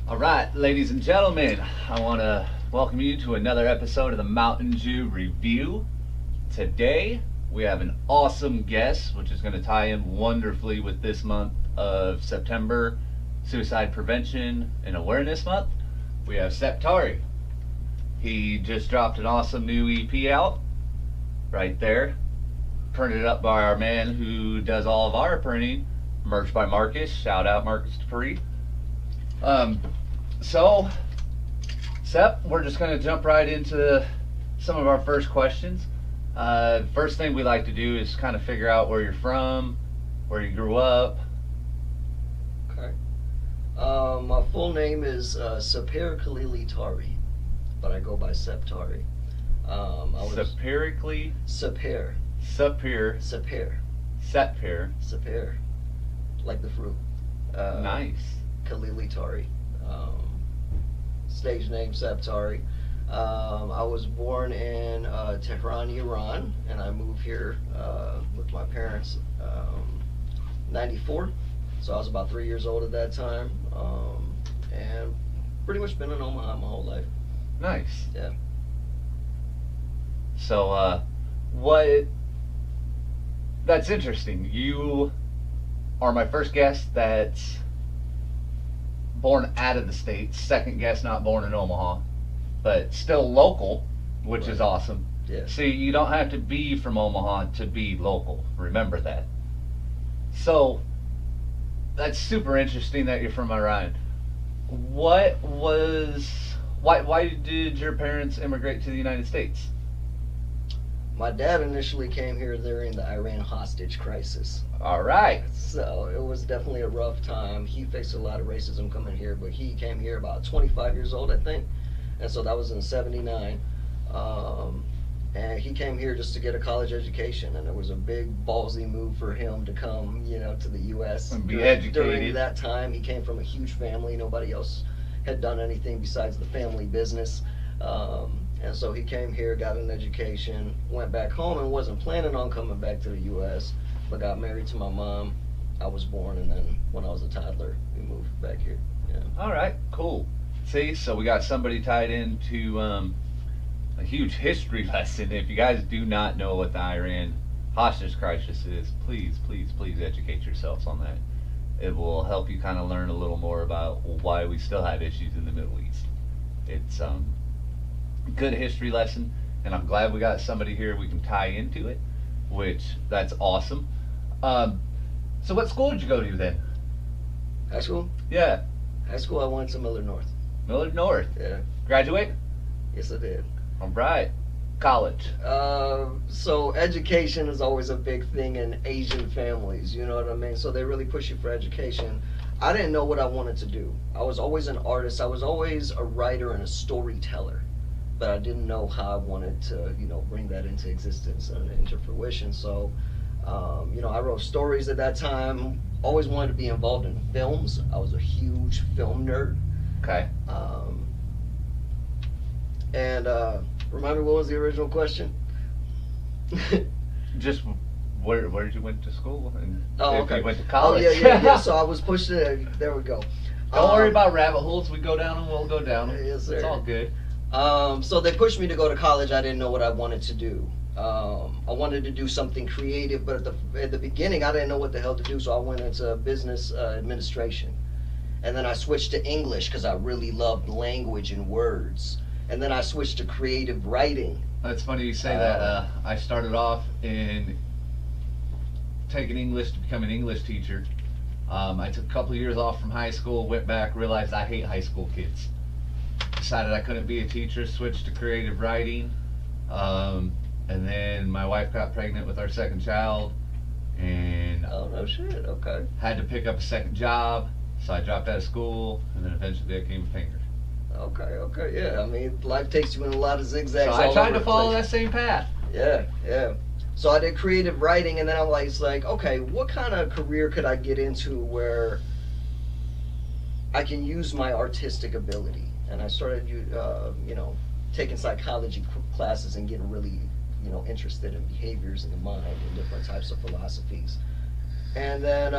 All right, ladies and gentlemen, I want to welcome you to another episode of the Mountain Dew Review. Today, we have an awesome guest, which is going to tie in wonderfully with this month of September, Suicide Prevention and Awareness Month. We have Sep Tari. He just dropped an awesome new EP out, right there, printed up by our man who does all of our printing, merch by Marcus. Shout out Marcus Dupree. So, Sep, we're just going to jump right into some of our first questions. First thing we like to do is kind of figure out where you're from, where you grew up. Okay. My full name is Sep Tari, but I go by Sep Tari. Seperically? Seper. Sepir. Seper. Sepir. Seper. Like the fruit. Nice. Khalili Tari. Stage name Sep Tari. I was born in Tehran, Iran, and I moved here with my parents 94. So I was about 3 years old at that time, and pretty much been in Omaha my whole life. Nice. Yeah. So, that's interesting. You are my first guest that's born out of the States, second guest not born in Omaha, but still local, which is awesome. Yeah. See, you don't have to be from Omaha to be local. Remember that. So, that's super interesting that you're from Iran. Why did your parents immigrate to the United States? My dad initially came here during the Iran hostage crisis. All right. So it was definitely a rough time. He faced a lot of racism coming here, but he came here about 25 years old, I think. And so that was in 79. And he came here just to get a college education. And it was a big ballsy move for him to come, to the U.S. And be educated. During that time, he came from a huge family. Nobody else had done anything besides the family business. And so he came here, got an education, went back home, and wasn't planning on coming back to the U.S., but got married to my mom. I was born, and then when I was a toddler, we moved back here. Yeah. All right, cool. See, so we got somebody tied into a huge history lesson. If you guys do not know what the Iran hostage crisis is, please educate yourselves on that. It will help you kind of learn a little more about why we still have issues in the Middle East. It's good history lesson, and I'm glad we got somebody here we can tie into it, which that's awesome. So what school did you go to then? High school? Yeah. High school, I went to Millard North. Millard North. Yeah. Graduate? Yes, I did. All right. College? So education is always a big thing in Asian families, you know what I mean? So they really push you for education. I didn't know what I wanted to do. I was always an artist. I was always a writer and a storyteller. But I didn't know how I wanted to, bring that into existence and into fruition. So, I wrote stories at that time. Always wanted to be involved in films. I was a huge film nerd. Okay. And remind me, what was the original question? Just where did you went to school? And okay. If you went to college? Oh, yeah. So I was pushed there. There we go. Don't worry about rabbit holes. We go down and we'll go down. Yes, sir. It's all good. So they pushed me to go to college. I didn't know what I wanted to do. I wanted to do something creative, but at the beginning, I didn't know what the hell to do, so I went into business administration. And then I switched to English because I really loved language and words. And then I switched to creative writing. That's funny you say that. I started off in taking English to become an English teacher. I took a couple of years off from high school, went back, realized I hate high school kids. Decided I couldn't be a teacher, switched to creative writing, and then my wife got pregnant with our second child, and Oh, no shit, okay. had to pick up a second job, so I dropped out of school, and then eventually I became a painter. Okay, yeah. I mean, life takes you in a lot of zigzags. So I all tried over to the follow place. that same path. Yeah. So I did creative writing, and then I was like, okay, what kind of career could I get into where I can use my artistic ability? And I started, taking psychology classes and getting really, interested in behaviors in the mind and different types of philosophies. And then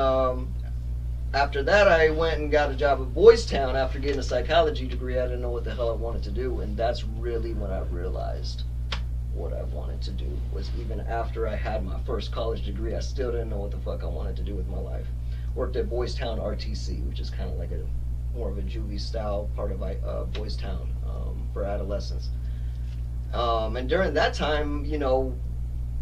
after that, I went and got a job at Boys Town after getting a psychology degree. I didn't know what the hell I wanted to do, and that's really when I realized what I wanted to do. Was even after I had my first college degree, I still didn't know what the fuck I wanted to do with my life. Worked at Boys Town RTC, which is kind of like a more of a juvie style part of Boys Town for adolescents. And during that time,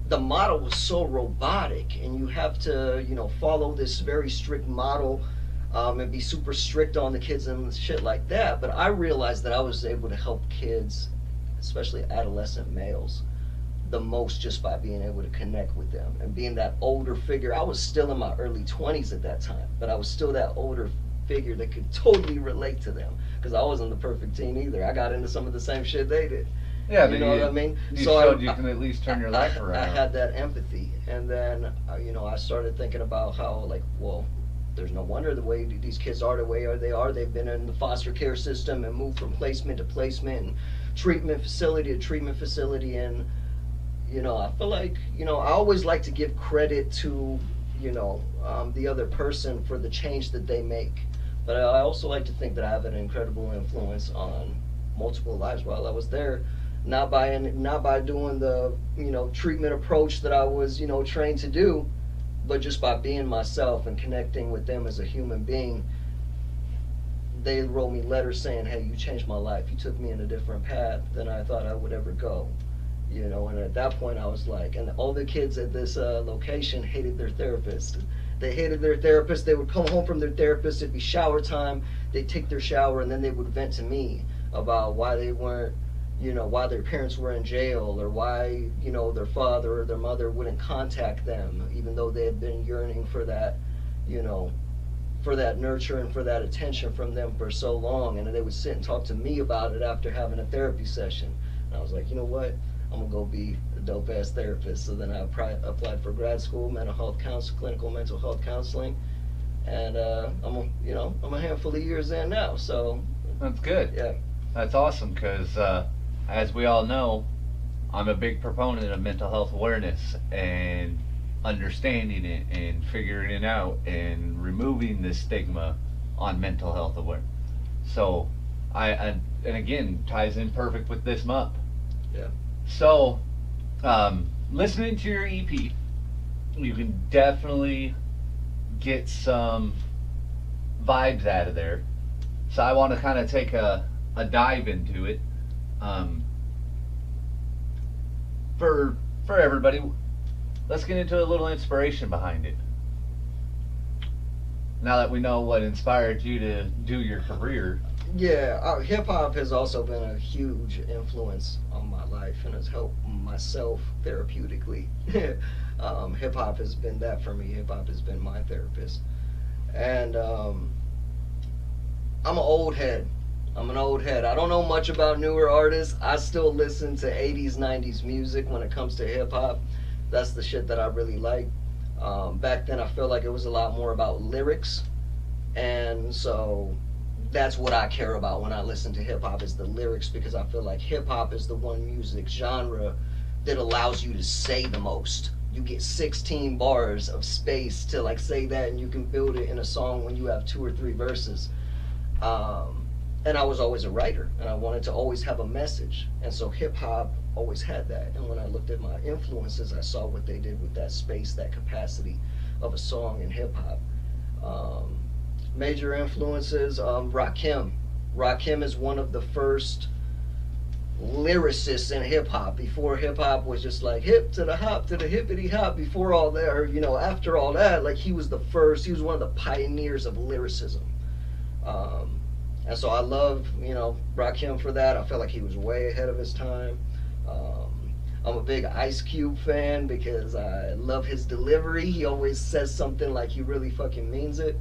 the model was so robotic, and you have to, follow this very strict model and be super strict on the kids and shit like that. But I realized that I was able to help kids, especially adolescent males, the most just by being able to connect with them and being that older figure. I was still in my early 20s at that time, but I was still that older figure that could totally relate to them because I wasn't the perfect teen either. I got into some of the same shit they did. Yeah, You but know what I mean? you So showed you can at least turn your life I around. had that empathy, and then I started thinking about how, like, well, there's no wonder the way these kids are the way they are. They've been in the foster care system and moved from placement to placement and treatment facility to treatment facility, and I feel like I always like to give credit to the other person for the change that they make, but I also like to think that I have an incredible influence on multiple lives while I was there, not by doing the treatment approach that I was trained to do, but just by being myself and connecting with them as a human being. They wrote me letters saying, "Hey, you changed my life. You took me in a different path than I thought I would ever go." And at that point, I was like, and all the kids at this location hated their therapist. They hated their therapist. They would come home from their therapist. It'd be shower time. They'd take their shower, and then they would vent to me about why they weren't, why their parents were in jail, or why, their father or their mother wouldn't contact them, even though they had been yearning for that, you know, for that nurture and for that attention from them for so long. And they would sit and talk to me about it after having a therapy session. And I was like, you know what? I'm gonna go be a dope ass therapist. So then I applied for grad school, mental health counseling, clinical mental health counseling, and I'm a handful of years in now. So That's good. yeah, That's awesome because, as we all know, I'm a big proponent of mental health awareness and understanding it and figuring it out and removing the stigma on mental health awareness. So, and again, ties in perfect with this month. yeah, So, listening to your EP, you can definitely get some vibes out of there. So I want to kind of take a dive into it. Um, for everybody, let's get into a little inspiration behind it. Now that we know what inspired you to do your career, yeah. Hip hop has also been a huge influence on my life and has helped myself therapeutically. Hip hop has been that for me. Hip hop has been my therapist, and I'm an old head. I'm an old head. I don't know much about newer artists. I still listen to 80s, 90s music when it comes to hip hop. That's the shit that I really like. Back then, I felt like it was a lot more about lyrics, and so that's what I care about when I listen to hip hop is the lyrics, because I feel like hip hop is the one music genre that allows you to say the most. You get 16 bars of space to like say that, and you can build it in a song when you have 2 or 3 verses. And I was always a writer, and I wanted to always have a message, and so hip hop always had that. And when I looked at my influences, I saw what they did with that space, that capacity of a song in hip hop. Major influences, Rakim. Rakim is one of the first lyricists in hip hop. Before hip hop was just like hip to the hop to the hippity hop. Before all that, or after all that, like he was the first. He was one of the pioneers of lyricism. And so I love, Rakim for that. I felt like he was way ahead of his time. I'm a big Ice Cube fan because I love his delivery. He always says something like he really fucking means it.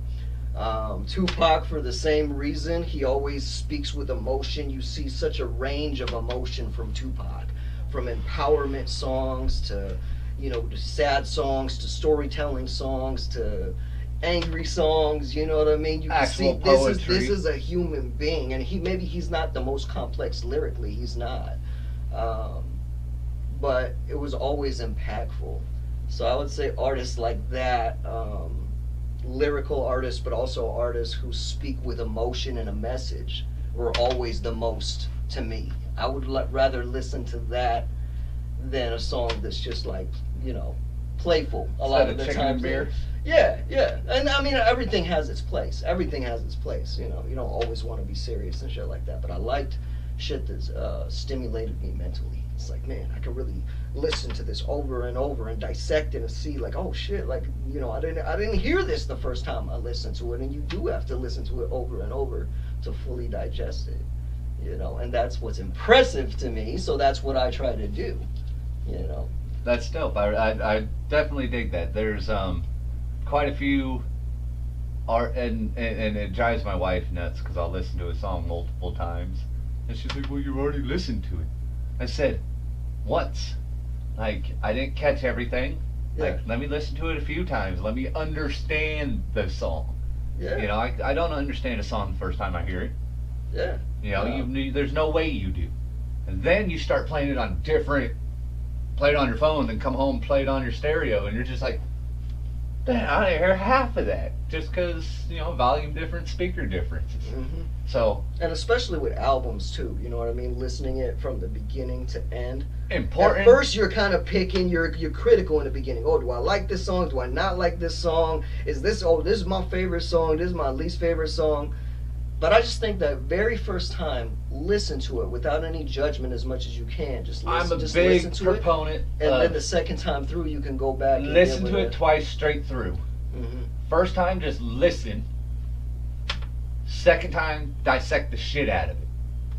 Tupac, for the same reason, he always speaks with emotion. You see such a range of emotion from Tupac, from empowerment songs to, to sad songs to storytelling songs to angry songs. You know what I mean? You can Actual see poetry. this is a human being, and he's not the most complex lyrically. He's not, um, but it was always impactful. So I would say artists like that. Lyrical artists, but also artists who speak with emotion and a message, were always the most to me. I would rather listen to that than a song that's just like, playful. A lot of the chicken times. and beer. Yeah, yeah. And I mean, everything has its place. Everything has its place. You don't always want to be serious and shit like that. But I liked shit that's stimulated me mentally. It's like, man, I can really listen to this over and over and dissect it and see, like, oh shit, like, I didn't hear this the first time I listened to it, and you do have to listen to it over and over to fully digest it, and that's what's impressive to me. So that's what I try to do, That's dope. I definitely dig that. There's quite a few art, and it drives my wife nuts because I'll listen to a song multiple times, and she's like, "Well, you already listened to it." I said, "Once." Like, I didn't catch everything. Yeah. Like, let me listen to it a few times. Let me understand the song. Yeah. I don't understand a song the first time I hear it. Yeah. There's no way you do. And then you start playing it on play it on your phone, then come home, play it on your stereo, and you're just like, man, I didn't hear half of that. Just because, volume difference, speaker differences. Mm-hmm. So. And especially with albums, too. You know what I mean? Listening it from the beginning to end. Important. At first, you're kind of picking, you're critical in the beginning. Oh, do I like this song? Do I not like this song? Is this is my favorite song? This is my least favorite song? But I just think that very first time, listen to it without any judgment as much as you can. Just listen, I'm a just big listen to proponent. it, and then the second time through, you can go back and listen to it twice straight through. Mm-hmm. First time, just listen. Second time, dissect the shit out of it.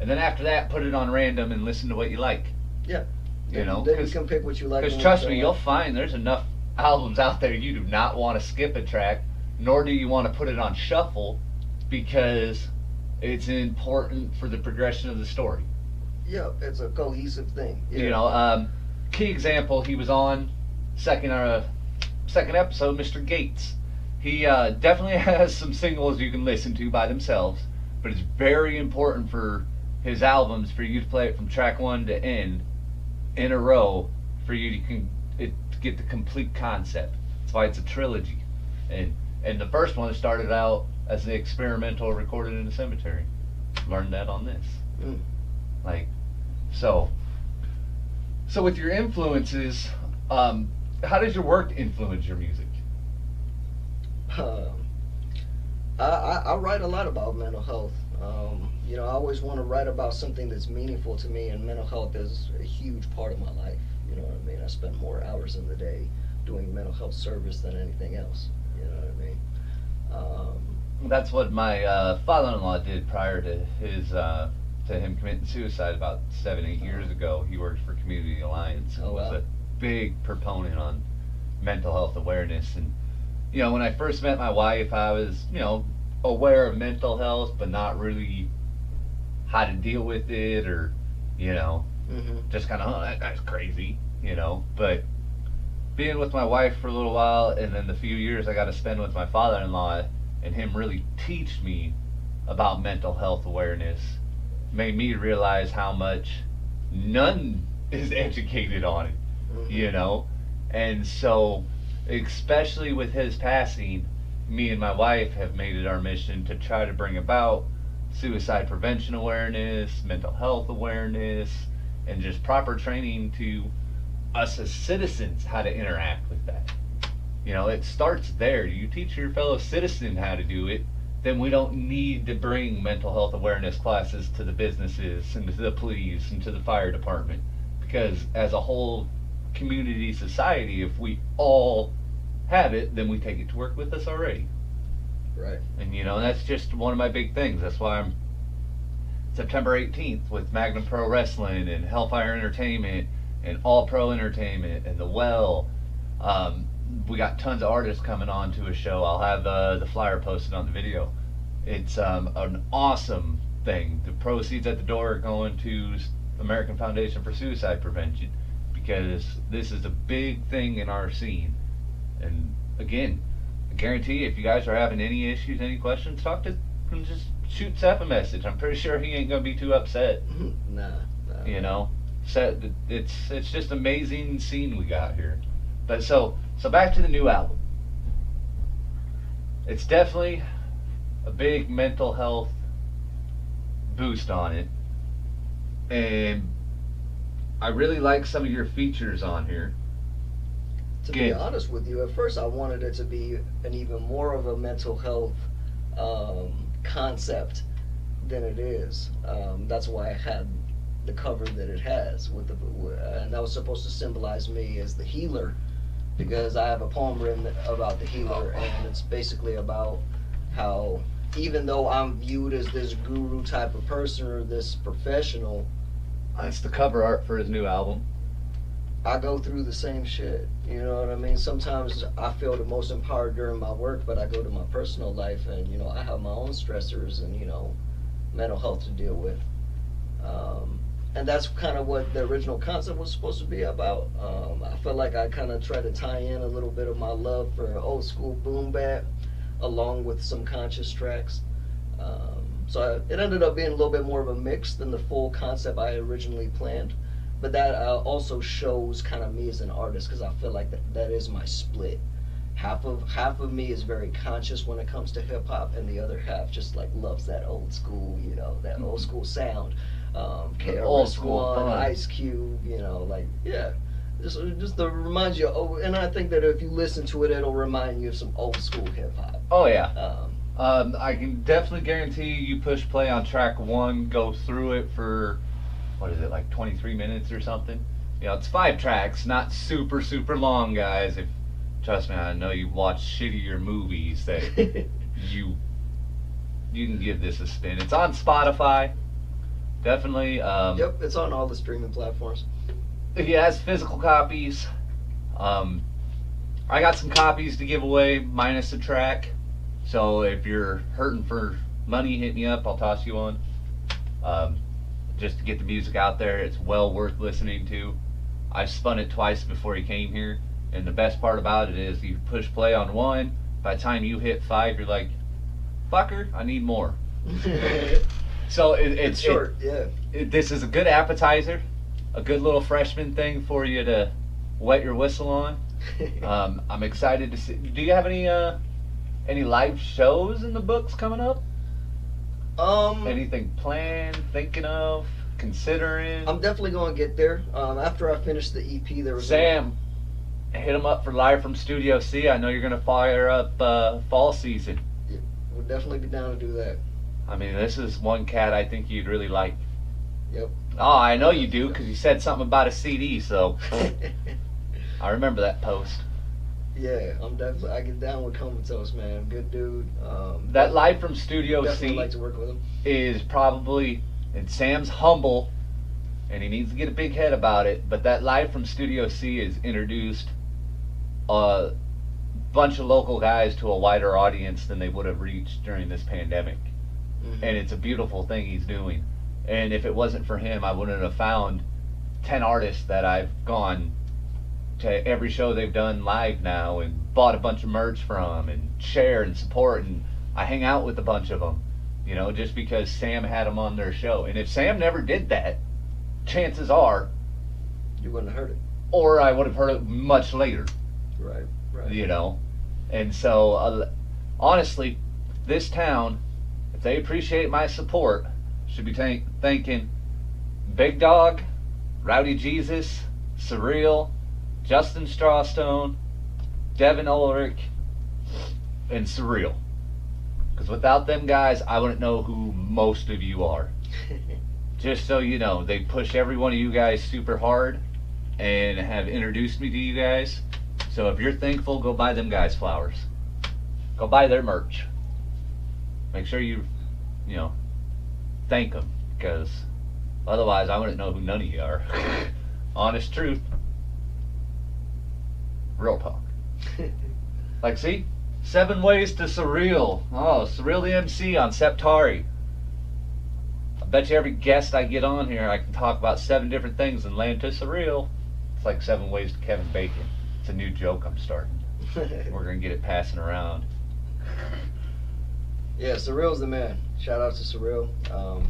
And then after that, put it on random and listen to what you like. Yeah. Then you can pick what you like. Because trust me, you'll find there's enough albums out there you do not want to skip a track, nor do you want to put it on shuffle, because it's important for the progression of the story. Yeah, it's a cohesive thing. Yeah. Key example, he was on second episode, Mr. Gates. He definitely has some singles you can listen to by themselves, but it's very important for his albums for you to play it from track 1 to end in a row for you to get the complete concept. That's why it's a trilogy. And the first one started out as an experimental recorded in a cemetery. Learned that on this. So with your influences, how does your work influence your music? I write a lot about mental health. I always want to write about something that's meaningful to me, and mental health is a huge part of my life. You know what I mean? I spend more hours in the day doing mental health service than anything else. You know what I mean? That's what my father-in-law did prior to him committing suicide about 7-8 years ago. He worked for Community Alliance and was a big proponent on mental health awareness. And when I first met my wife, I was aware of mental health, but not really how to deal with it, or just kind of, oh, that guy's crazy, But being with my wife for a little while, and then the few years I got to spend with my father-in-law, and him really teach me about mental health awareness, made me realize how much none is educated on it, And so, especially with his passing, me and my wife have made it our mission to try to bring about suicide prevention awareness, mental health awareness, and just proper training to us as citizens how to interact with that. It starts there. You teach your fellow citizen how to do it, then we don't need to bring mental health awareness classes to the businesses and to the police and to the fire department, because as a whole community society, if we all have it, then we take it to work with us already. Right. And that's just one of my big things. That's why I'm September 18th with Magnum Pro Wrestling and Hellfire Entertainment and All Pro Entertainment and The Well. we got tons of artists coming on to a show. I'll have the flyer posted on the video. It's an awesome thing. The proceeds at the door are going to American Foundation for Suicide Prevention because this is a big thing in our scene. And again, I guarantee if you guys are having any issues, any questions, talk to him. Just shoot Sep a message. I'm pretty sure he ain't gonna be too upset. Nah. You know, it's just amazing scene we got here. But so back to the new album. It's definitely a big mental health boost on it, and I really like some of your features on here. To be honest with you, at first I wanted it to be an even more of a mental health concept than it is. That's why I had the cover that it has with and that was supposed to symbolize me as the healer, because I have a poem written about the healer, and it's basically about how even though I'm viewed as this guru type of person or this professional, That's the cover art for his new album. I go through the same shit. You know what I mean? Sometimes I feel the most empowered during my work, but I go to my personal life and, I have my own stressors and, mental health to deal with. And that's kind of what the original concept was supposed to be about. I feel like I kind of try to tie in a little bit of my love for old school boom bap along with some conscious tracks. So it ended up being a little bit more of a mix than the full concept I originally planned. But that also shows kind of me as an artist, because I feel like that is my split. Half of me is very conscious when it comes to hip hop, and the other half just like loves that old school, that old school sound. Old school fun. Ice Cube, just to remind you. And I think that if you listen to it, it'll remind you of some old school hip hop. Oh yeah. I can definitely guarantee you push play on track 1, go through it for, what is it, like 23 minutes or something? It's 5 tracks, not super, super long, guys. Trust me, I know you watch shittier movies that you can give this a spin. It's on Spotify. Definitely. Yep, it's on all the streaming platforms. He has physical copies. I got some copies to give away, minus a track. So if you're hurting for money, hit me up. I'll toss you one. Just to get the music out there. It's well worth listening to. I've spun it twice before he came here. And the best part about it is you push play on 1. By the time you hit 5, you're like, fucker, I need more. So it's short, yeah. This is a good appetizer. A good little freshman thing for you to wet your whistle on. I'm excited to see. Do you have any live shows in the books coming up? Anything planned, thinking of, considering? I'm definitely going to get there. After I finish the EP, there was Sam, hit him up for Live from Studio C. I know you're going to fire up fall season. Yeah, we'll definitely be down to do that. I mean, this is one cat I think you'd really like. Yep. Oh, I know you do, because you said something about a CD, so I remember that post. Yeah, I get down with Comatose, man. Good dude. That Live from Studio definitely C like to work with him. is probably, and Sam's humble, and he needs to get a big head about it, but that Live from Studio C has introduced a bunch of local guys to a wider audience than they would have reached during this pandemic. Mm-hmm. And it's a beautiful thing he's doing. And if it wasn't for him, I wouldn't have found 10 artists that I've gone to every show they've done live now and bought a bunch of merch from and share and support, and I hang out with a bunch of them, just because Sam had them on their show. And if Sam never did that, chances are you wouldn't have heard it, or I would have heard it much later. Right. And so honestly, this town, if they appreciate my support, should be thanking Big Dog, Rowdy Jesus, Surreal, Justin Strawstone, Devin Ulrich, and Surreal. Because without them guys, I wouldn't know who most of you are. Just so you know, they push every one of you guys super hard and have introduced me to you guys. So if you're thankful, go buy them guys flowers. Go buy their merch. Make sure you thank them, because otherwise I wouldn't know who none of you are. Honest truth. Real talk. Like, see? 7 Ways to Surreal. Oh, Surreal the MC on Sep Tari. I bet you every guest I get on here, I can talk about 7 different things and land to surreal. It's like 7 Ways to Kevin Bacon. It's a new joke I'm starting. We're going to get it passing around. Yeah, Surreal's the man. Shout out to Surreal.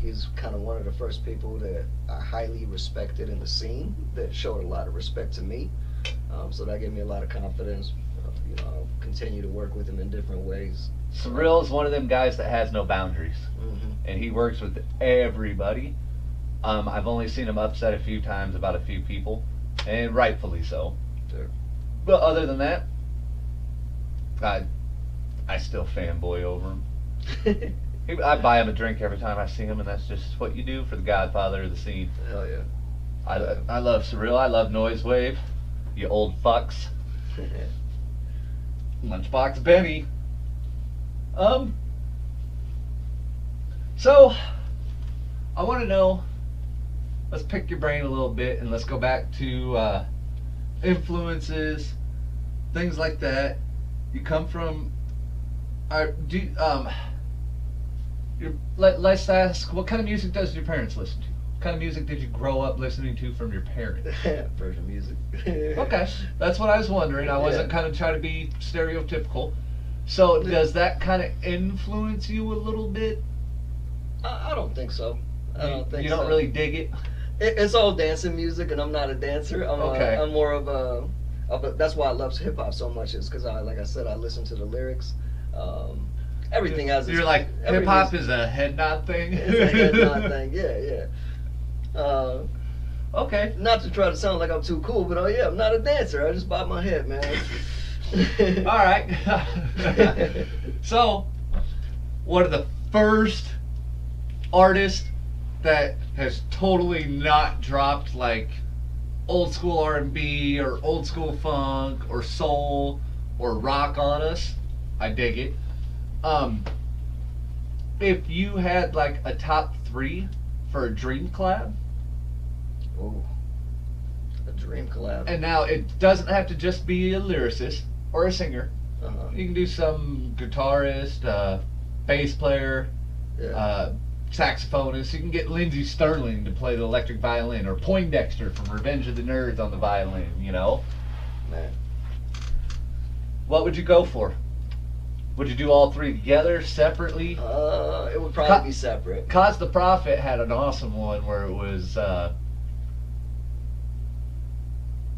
He's kind of one of the first people that I highly respected in the scene that showed a lot of respect to me. So that gave me a lot of confidence. I'll continue to work with him in different ways. Surreal is one of them guys that has no boundaries. Mm-hmm. And he works with everybody. I've only seen him upset a few times about a few people, and rightfully so. Sure. But other than that, I still fanboy over him. I buy him a drink every time I see him, and that's just what you do for the godfather of the scene. Hell yeah. I love Surreal. I love Noise Wave. You old fucks. Lunchbox Benny. So, I want to know, let's pick your brain a little bit and let's go back to influences, things like that. You come from, let's ask, what kind of music does your parents listen to? What kind of music did you grow up listening to from your parents? Version music. Okay, that's what I was wondering. I wasn't kind of trying to be stereotypical. So does that kind of influence you a little bit? I don't think so. I don't think you don't so. really dig it? It's all dancing music, and I'm not a dancer. I'm more of a. That's why I love hip hop so much. Is because like I said, I listen to the lyrics. Everything has. You're like hip hop is a head nod thing. It's a head nod thing. Yeah. Okay. Not to try to sound like I'm too cool, but I'm not a dancer. I just bob my head, man. All right. So, what are the first artists that has totally not dropped like old school R&B or old school funk or soul or rock on us? I dig it. If you had like a top 3 for a dream collab. Ooh, a dream collab. And now it doesn't have to just be a lyricist or a singer. Uh-huh. You can do some guitarist, bass player, saxophonist. You can get Lindsey Sterling to play the electric violin, or Poindexter from Revenge of the Nerds on the violin, Man. What would you go for? Would you do all 3 together, separately? It would probably be separate. Cause the Prophet had an awesome one where it was,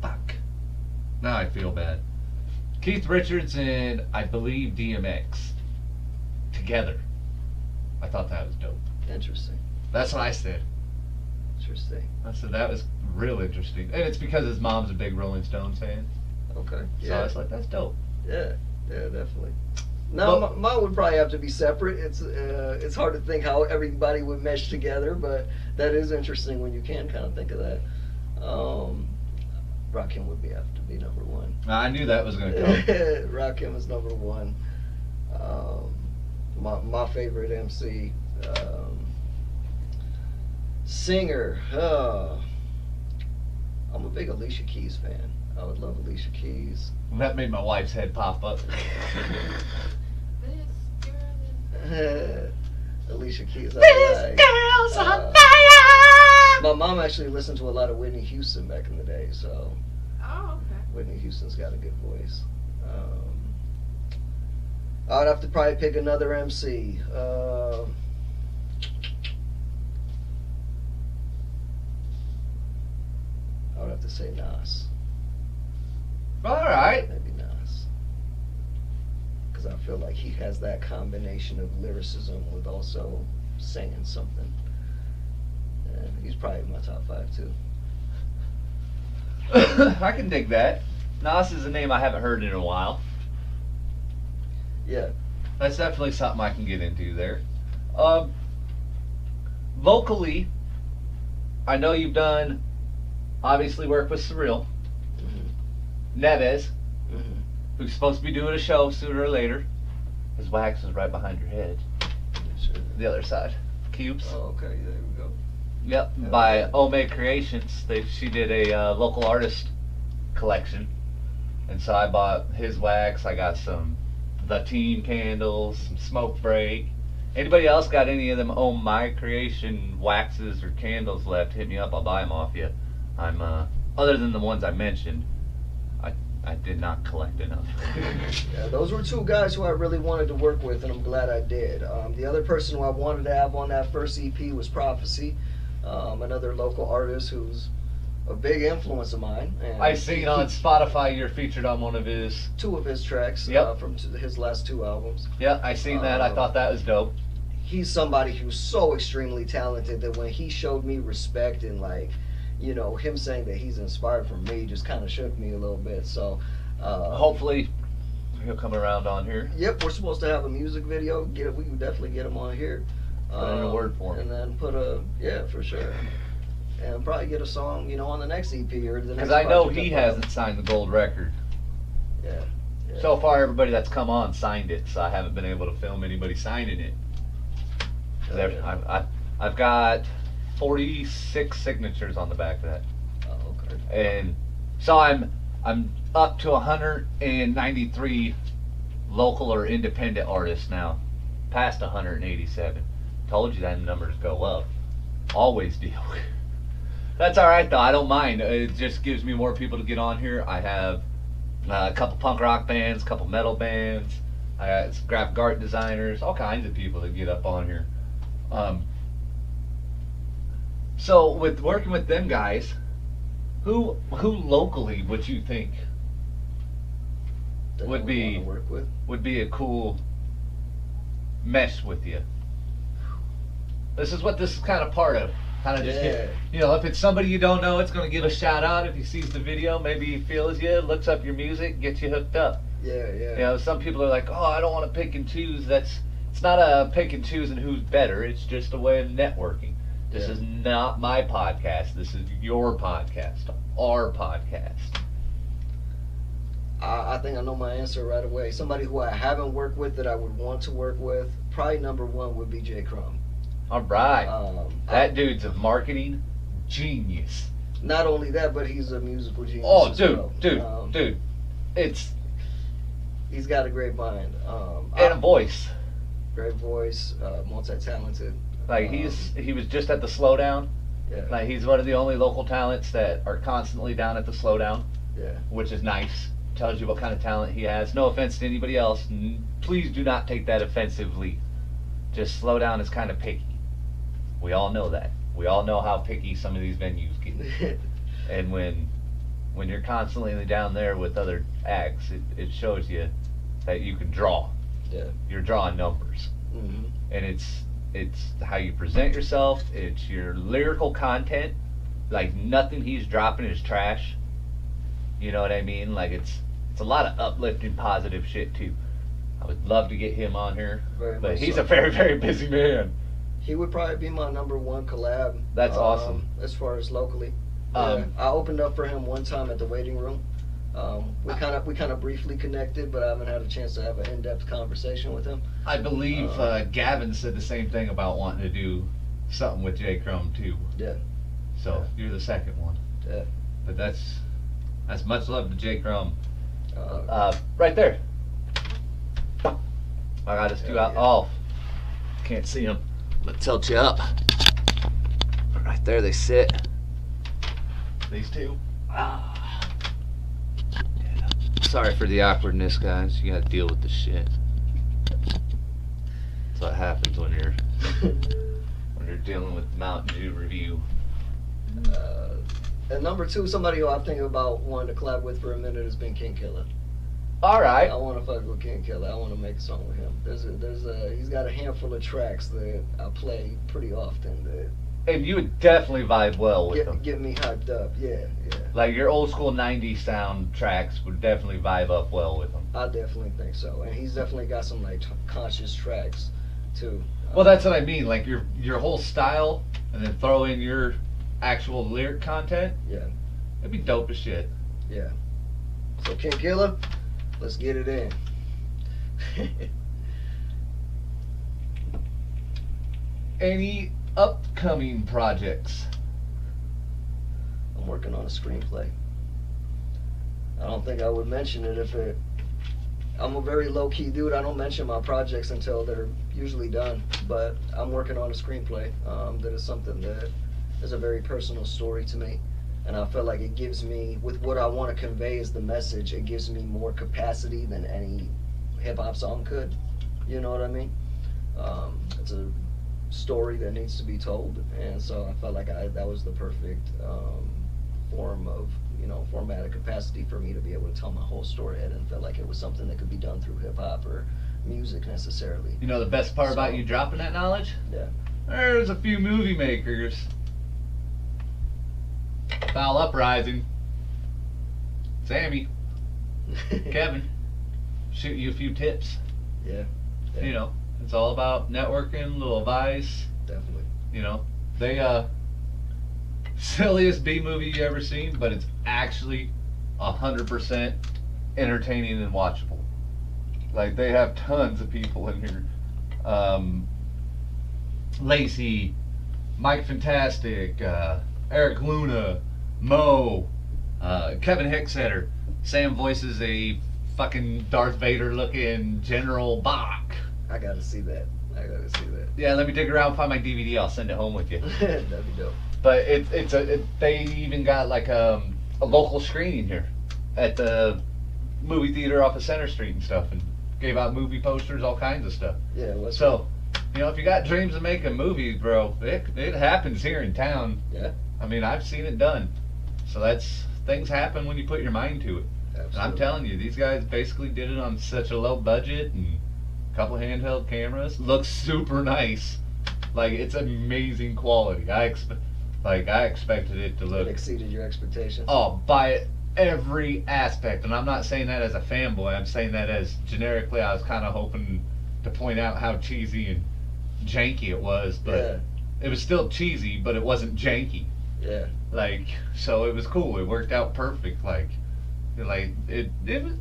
fuck. Now I feel bad. Keith Richards and I believe DMX together. I thought that was dope. Interesting. That's what I said. Interesting. I said that was real interesting. And it's because his mom's a big Rolling Stones fan. Okay. So I was like, that's dope. Yeah, definitely. No, mine would probably have to be separate. It's hard to think how everybody would mesh together, but that is interesting when you can kind of think of that. Rakim would have to be number 1. I knew that was going to come. Rakim is number 1. My favorite MC, singer. I'm a big Alicia Keys fan. I would love Alicia Keys. That made my wife's head pop up. Alicia Keys. This girl's on fire! My mom actually listened to a lot of Whitney Houston back in the day, so. Oh, okay. Whitney Houston's got a good voice. I would have to probably pick another MC. I would have to say Nas. All right. Maybe Nas. Because I feel like he has that combination of lyricism with also singing something. And he's probably in my top 5 too. I can dig that. Nas is a name I haven't heard in a while. Yeah. That's definitely something I can get into there. Vocally, I know you've done, obviously, work with Surreal. Mm-hmm. Neves, Mm-hmm. who's supposed to be doing a show sooner or later. His wax is right behind your head. Sure. The other side. Cubes. Oh, okay. There we go. Yep, by Ome Creations. She did a local artist collection. And so I bought his wax. I got some The Teen candles, some Smoke Break. Anybody else got any of them own my creation waxes or candles left? Hit me up. I'll buy them off you. I'm other than the ones I mentioned, I did not collect enough. Yeah, those were two guys who I really wanted to work with, and I'm glad I did. The other person who I wanted to have on that first EP was Prophecy, another local artist who's a big influence of mine. And I seen on Spotify you're featured on one of his. two of his tracks Yep. from his last two albums. Yeah, I seen that. I thought that was dope. He's somebody who's so extremely talented that when he showed me respect and like, you know, him saying that he's inspired from me just kind of shook me a little bit. So Hopefully he'll come around on here. yep, we're supposed to have a music video. We can definitely get him on here. Put in a word for him. And then yeah, for sure. And probably get a song, you know, on the next EP or the next. Because I know project he I put out. hasn't signed the gold record. Yeah. So far, everybody that's come on signed it, so I haven't been able to film anybody signing it. 'Cause I've got 46 signatures on the back of that, Oh, okay. and so I'm up to 193 local or independent artists now, past 187. Told you that numbers go up. Always do. That's all right though. I don't mind. It just gives me more people to get on here. I have a couple punk rock bands, a couple metal bands. I got some graphic art designers, all kinds of people that get up on here. So with working with them guys, who locally would you think That would I be- wanna work with. would be a cool mesh with you? This is what this is kind of part of. Kind of just get, if it's somebody you don't know, it's going to give a shout out. If he sees the video, maybe he feels you, looks up your music, gets you hooked up. Yeah. Some people are like, oh, I don't want to pick and choose. It's not a pick and choose and who's better. It's just a way of networking. This Yeah. is not my podcast. This is your podcast, our podcast. I think I know my answer right away. Somebody who I haven't worked with that I would want to work with, probably number one would be J. Crumb. All right. That I- dude's a marketing genius. Not only that, but he's a musical genius. Oh, as dude, well. dude. It's He's got a great mind. and a voice. Great voice, multi-talented. Like he was just at the Slowdown. Yeah. Like he's one of the only local talents that are constantly down at the Slowdown, Yeah. which is nice. Tells you what kind of talent he has. No offense to anybody else. Please do not take that offensively. Just Slowdown is kind of picky. We all know that. We all know how picky some of these venues get. And when you're constantly down there with other acts, it shows you that you can draw. Yeah. You're drawing numbers. hmm And it's how you present yourself. It's your lyrical content. Like nothing he's dropping is trash. You know what I mean? Like it's a lot of uplifting, positive shit too. I would love to get him on here, Very but much he's so. a very, very busy man. He would probably be my number one collab. That's awesome. As far as locally, Um, I opened up for him one time at the waiting room. We kind of briefly connected, but I haven't had a chance to have an in-depth conversation with him. I believe Gavin said the same thing about wanting to do something with J. Crumb too. Yeah. So you're the second one. Yeah. But that's much love to J. Crumb. Uh, Right there. I got his two Yeah, out. yeah. Oh, can't see them. Let's tilt you up. Right there they sit. These two. Ah. Yeah. Sorry for the awkwardness, guys. You gotta deal with this shit. That's what happens when you're dealing with Mountain Dew review. and number two, somebody who I'm thinking about wanting to collab with for a minute has been King Killer. All right. I want to fuck with King Killer. I want to make a song with him. He's got a handful of tracks that I play pretty often that And you would definitely vibe well with them. get me hyped up. Yeah. Like your old school 90s sound tracks would definitely vibe up well with them. I definitely think so. And he's definitely got some like conscious tracks too. Well, that's what I mean. Like your whole style, and then throw in your actual lyric content. Yeah. It'd be dope as shit. Yeah. So King Killer, let's get it in. Any upcoming projects? I'm working on a screenplay. I don't think I would mention it if it. I'm a very low key dude. I don't mention my projects until they're usually done. But I'm working on a screenplay that is something that is a very personal story to me. And I feel like it gives me, with what I want to convey as the message, it gives me more capacity than any hip hop song could. You know what I mean? It's a story that needs to be told, and so I felt like that was the perfect form of, formatic capacity for me to be able to tell my whole story. I didn't feel like it was something that could be done through hip hop or music necessarily. You know the best part about you dropping that knowledge? Yeah. There's a few movie makers. Foul Uprising. Sammy. Kevin. Shoot you a few tips. Yeah. You know, it's all about networking, little advice. Definitely. You know, they silliest B movie you ever seen, but it's actually 100% entertaining and watchable. Like, they have tons of people in here. Lacey, Mike Fantastic, Eric Luna, Mo, Kevin Hicksetter. Sam voices a fucking Darth Vader looking General Bach. I gotta see that. Yeah, let me dig around, find my DVD. I'll send it home with you. That'd be dope. But they even got like a local screening here at the movie theater off of Center Street and stuff, and gave out movie posters, all kinds of stuff. Yeah. So, if you got dreams of making movies, bro, it happens here in town. Yeah. I mean, I've seen it done. So things happen when you put your mind to it. Absolutely. And I'm telling you, these guys basically did it on such a low budget and a couple handheld cameras. Looks super nice. Like, it's amazing quality. I expected it to look. It exceeded your expectations. Oh, by every aspect. And I'm not saying that as a fanboy. I'm saying that as generically. I was kind of hoping to point out how cheesy and janky it was, but it was still cheesy, but it wasn't janky. Yeah. Like, so it was cool. It worked out perfect. Like it was.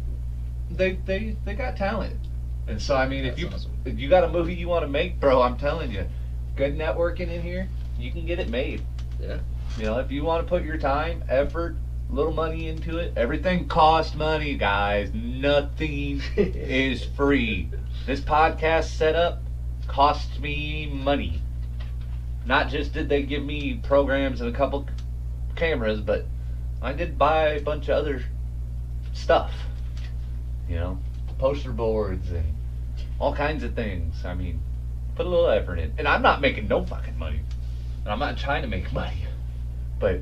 They got talent. And so, I mean, That's if awesome. you got a movie you want to make, bro, I'm telling you, good networking in here, you can get it made. Yeah. If you want to put your time, effort, little money into it, everything costs money, guys. Nothing is free. This podcast setup costs me money. Not just did they give me programs and a couple cameras, but I did buy a bunch of other stuff. Poster boards and all kinds of things. I mean, put a little effort in. And I'm not making no fucking money. And I'm not trying to make money. But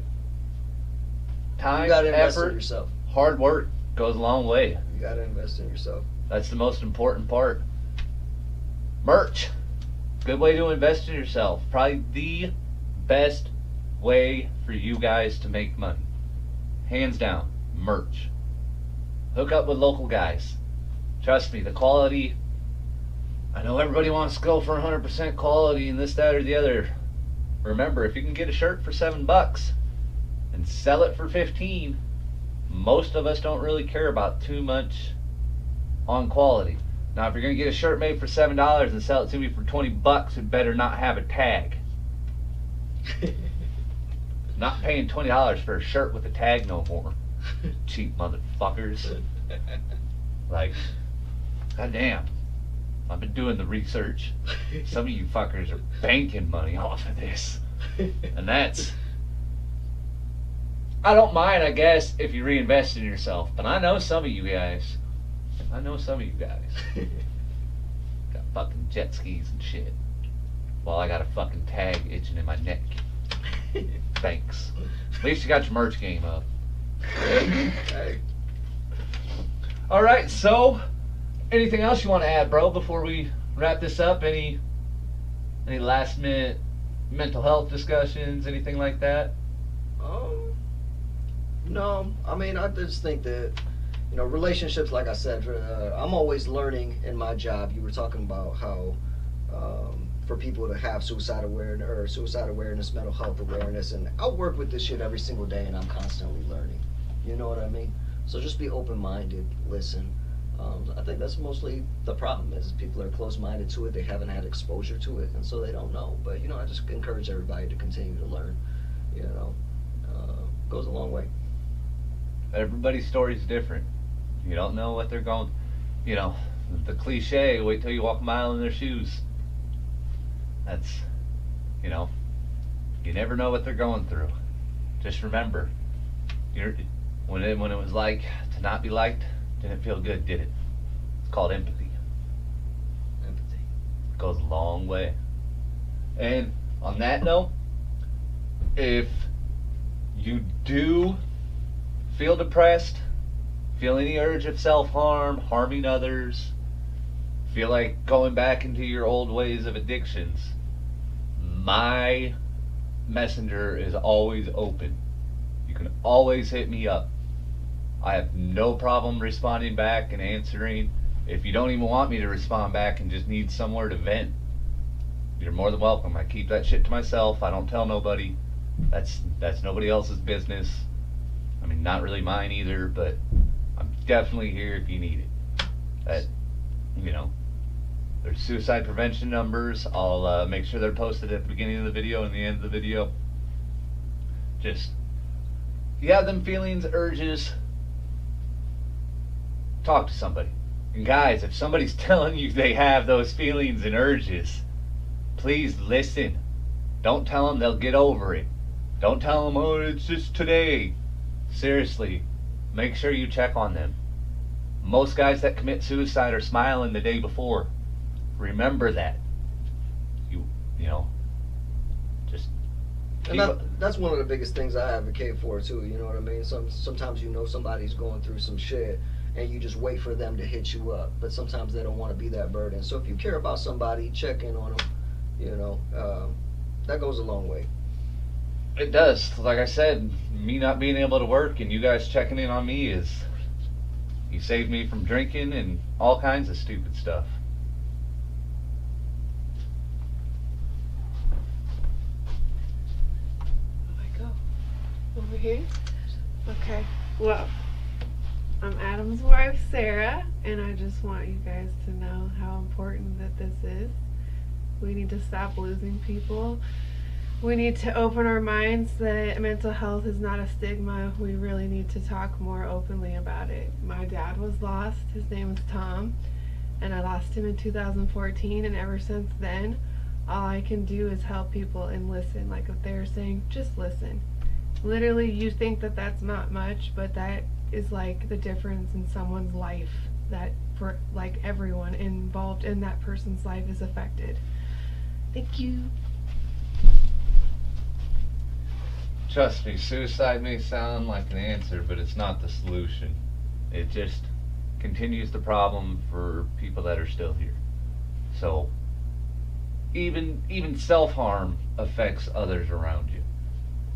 time, You gotta invest in effort, yourself. hard work goes a long way. You gotta invest in yourself. That's the most important part. Merch. Good way to invest in yourself. Probably the best way for you guys to make money. Hands down. Merch. Hook up with local guys. Trust me, the quality. I know everybody wants to go for 100% quality and this, that, or the other. Remember, if you can get a shirt for $7 and sell it for 15, most of us don't really care about too much on quality. Now, if you're gonna get a shirt made for $7 and sell it to me for $20, it better not have a tag. Not paying $20 for a shirt with a tag no more. Cheap motherfuckers. Like, goddamn. I've been doing the research. Some of you fuckers are banking money off of this. And that's... I don't mind, I guess, if you reinvest in yourself. But I know some of you guys. Got fucking jet skis and shit. While I got a fucking tag itching in my neck. Thanks. At least you got your merch game up. Hey. Alright, so... anything else you want to add, bro, before we wrap this up? Any last minute mental health discussions, anything like that? No. I mean, I just think that, relationships, like I said, I'm always learning in my job. You were talking about how for people to have suicide awareness, mental health awareness, and I work with this shit every single day, and I'm constantly learning. You know what I mean? So just be open-minded, listen. I think that's mostly the problem is people are closed-minded to it. They haven't had exposure to it, and so they don't know. But, I just encourage everybody to continue to learn. Goes a long way. Everybody's story is different. You don't know what they're going. You know, the cliche. Wait till you walk a mile in their shoes. That's, you know, you never know what they're going through. Just remember, when it was like to not be liked, didn't feel good, did it? It's called empathy. Empathy. It goes a long way. And on that note, if you do feel depressed, feel any urge of self-harm, harming others, feel like going back into your old ways of addictions, my messenger is always open. You can always hit me up. I have no problem responding back and answering. If you don't even want me to respond back and just need somewhere to vent, you're more than welcome. I keep that shit to myself. I don't tell nobody. That's nobody else's business. I mean, not really mine either, but I'm definitely here if you need it. That, you know, there's suicide prevention numbers. I'll make sure they're posted at the beginning of the video and the end of the video. Just, if you have them feelings, urges, talk to somebody. And guys, if somebody's telling you they have those feelings and urges, please listen. Don't tell them they'll get over it. Don't tell them, oh, it's just today. Seriously, make sure you check on them. Most guys that commit suicide are smiling the day before. Remember that. You know, just And that's one of the biggest things I advocate for too. You know what I mean? Sometimes you know somebody's going through some shit, and you just wait for them to hit you up. But sometimes they don't want to be that burden. So if you care about somebody, check in on them. You know, that goes a long way. It does. Like I said, me not being able to work and you guys checking in on me you saved me from drinking and all kinds of stupid stuff. I go over here. Okay. Well, I'm Adam's wife, Sarah, and I just want you guys to know how important that this is. We need to stop losing people. We need to open our minds that mental health is not a stigma. We really need to talk more openly about it. My dad was lost. His name was Tom, and I lost him in 2014, and ever since then, all I can do is help people and listen. Like if they're saying, just listen. Literally, you think that that's not much, but that is like the difference in someone's life, that for like everyone involved in that person's life is affected. Thank you. Trust me, suicide may sound like an answer, but it's not the solution. It just continues the problem for people that are still here. So even self-harm affects others around you.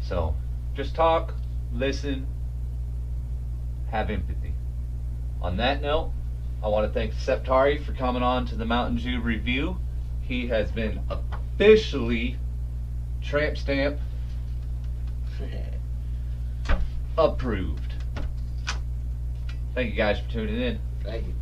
So just talk, listen, have empathy. On that note, I want to thank Sep Tari for coming on to the Mountain Dew review. He has been officially tramp stamp approved. Thank you guys for tuning in. Thank you.